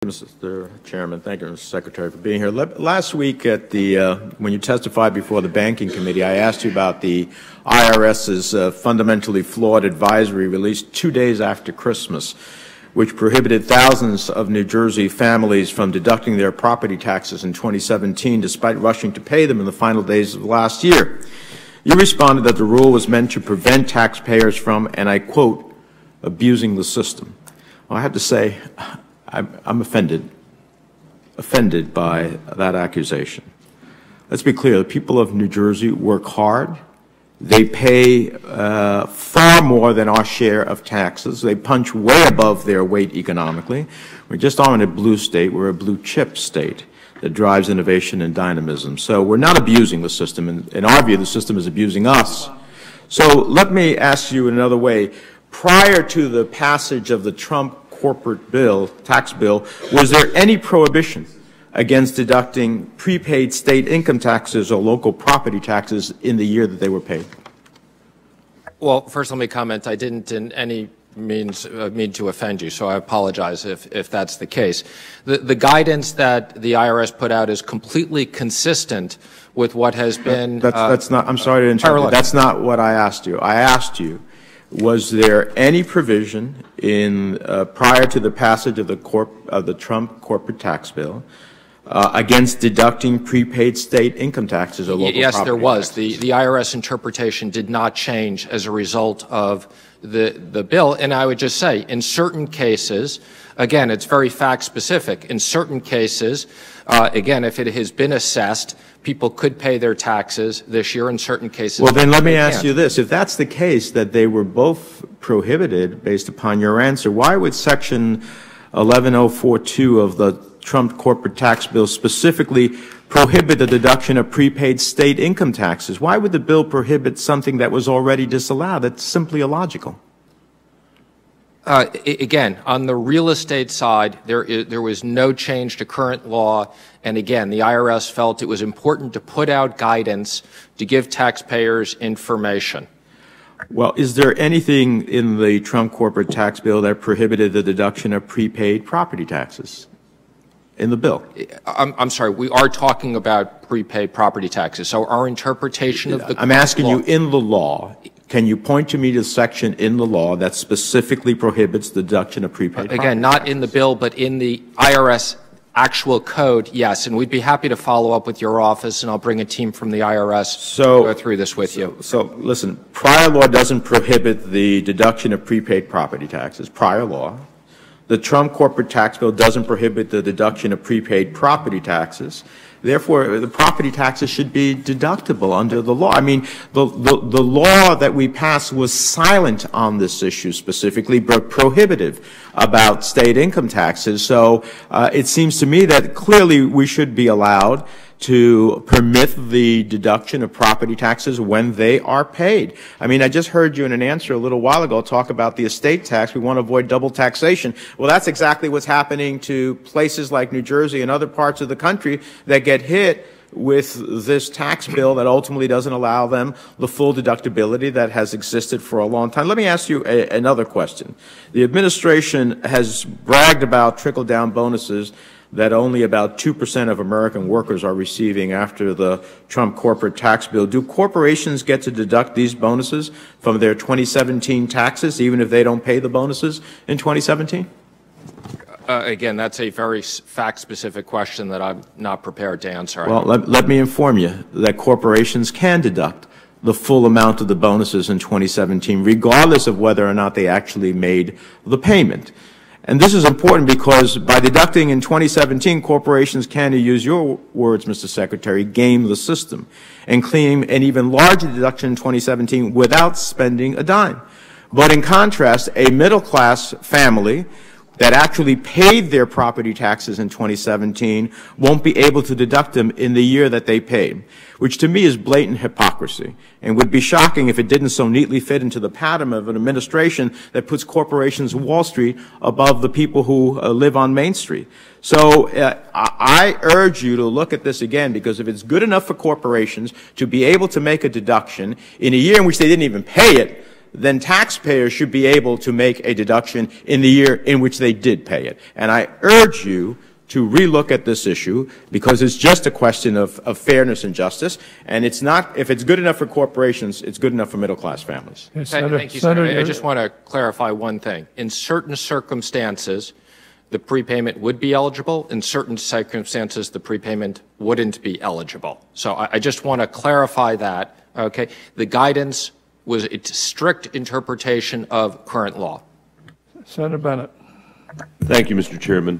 Mr. Chairman. Thank you, Mr. Secretary, for being here. Last week at when you testified before the Banking Committee, I asked you about the IRS's fundamentally flawed advisory released 2 days after Christmas, which prohibited thousands of New Jersey families from deducting their property taxes in 2017 despite rushing to pay them in the final days of last year. You responded that the rule was meant to prevent taxpayers from, and I quote, abusing the system. Well, I have to say, I'm offended by that accusation. Let's be clear, the people of New Jersey work hard. They pay far more than our share of taxes. They punch way above their weight economically. We just aren't a blue state, we're a blue chip state that drives innovation and dynamism. So we're not abusing the system. In our view, the system is abusing us. So let me ask you in another way. Prior to the passage of the Trump corporate bill, tax bill, was there any prohibition against deducting prepaid state income taxes or local property taxes in the year that they were paid? Well, first let me comment. I didn't in any means mean to offend you, so I apologize if that's the case. The guidance that the IRS put out is completely consistent with what has been... That's not, I'm sorry to interrupt you. That's not what I asked you. I asked you, was there any provision in prior to the passage of the Trump corporate tax bill against deducting prepaid state income taxes or local property taxes? Yes, there was. The IRS interpretation did not change as a result of the bill. And I would just say, in certain cases, again, it's very fact-specific. In certain cases, again, if it has been assessed, people could pay their taxes this year. In certain cases, well, then let me ask you this. If that's the case, that they were both prohibited based upon your answer, why would Section 11042 of the Trump corporate tax bill specifically prohibit the deduction of prepaid state income taxes? Why would the bill prohibit something that was already disallowed? That's simply illogical. Again, on the real estate side, there was no change to current law. And again, the IRS felt it was important to put out guidance to give taxpayers information. Well, is there anything in the Trump corporate tax bill that prohibited the deduction of prepaid property taxes in the bill? I'm sorry, we are talking about prepaid property taxes. So our interpretation of the... I'm asking you, in the law, can you point to me to the section in the law that specifically prohibits the deduction of prepaid property Again, not in the bill, but in the IRS actual code, yes. And we'd be happy to follow up with your office, and I'll bring a team from the IRS to go through this with you. So listen, prior law doesn't prohibit the deduction of prepaid property taxes, prior law. The Trump corporate tax bill doesn't prohibit the deduction of prepaid property taxes. Therefore, the property taxes should be deductible under the law. I mean, the law that we passed was silent on this issue specifically, but prohibitive about state income taxes. So it seems to me that clearly we should be allowed to permit the deduction of property taxes when they are paid. I mean, I just heard you in an answer a little while ago talk about the estate tax. We want to avoid double taxation. Well, that's exactly what's happening to places like New Jersey and other parts of the country that get hit with this tax bill that ultimately doesn't allow them the full deductibility that has existed for a long time. Let me ask you another question. The administration has bragged about trickle-down bonuses that only about 2% of American workers are receiving after the Trump corporate tax bill. Do corporations get to deduct these bonuses from their 2017 taxes, even if they don't pay the bonuses in 2017? Again, that's a very fact-specific question that I'm not prepared to answer. Well, let me inform you that corporations can deduct the full amount of the bonuses in 2017, regardless of whether or not they actually made the payment. And this is important because by deducting in 2017, corporations can, to use your words, Mr. Secretary, game the system and claim an even larger deduction in 2017 without spending a dime. But in contrast, a middle-class family that actually paid their property taxes in 2017 won't be able to deduct them in the year that they paid, which to me is blatant hypocrisy and would be shocking if it didn't so neatly fit into the pattern of an administration that puts corporations Wall Street above the people who live on Main Street. So I urge you to look at this again, because if it's good enough for corporations to be able to make a deduction in a year in which they didn't even pay it, then taxpayers should be able to make a deduction in the year in which they did pay it. And I urge you to relook at this issue, because it's just a question of fairness and justice, and it's not, if it's good enough for corporations, it's good enough for middle-class families. Okay, thank you, Senator. I just want to clarify one thing. In certain circumstances, the prepayment would be eligible. In certain circumstances, the prepayment wouldn't be eligible. So I just want to clarify that, okay? The guidance was a strict interpretation of current law. Senator Bennett. Thank you, Mr. Chairman.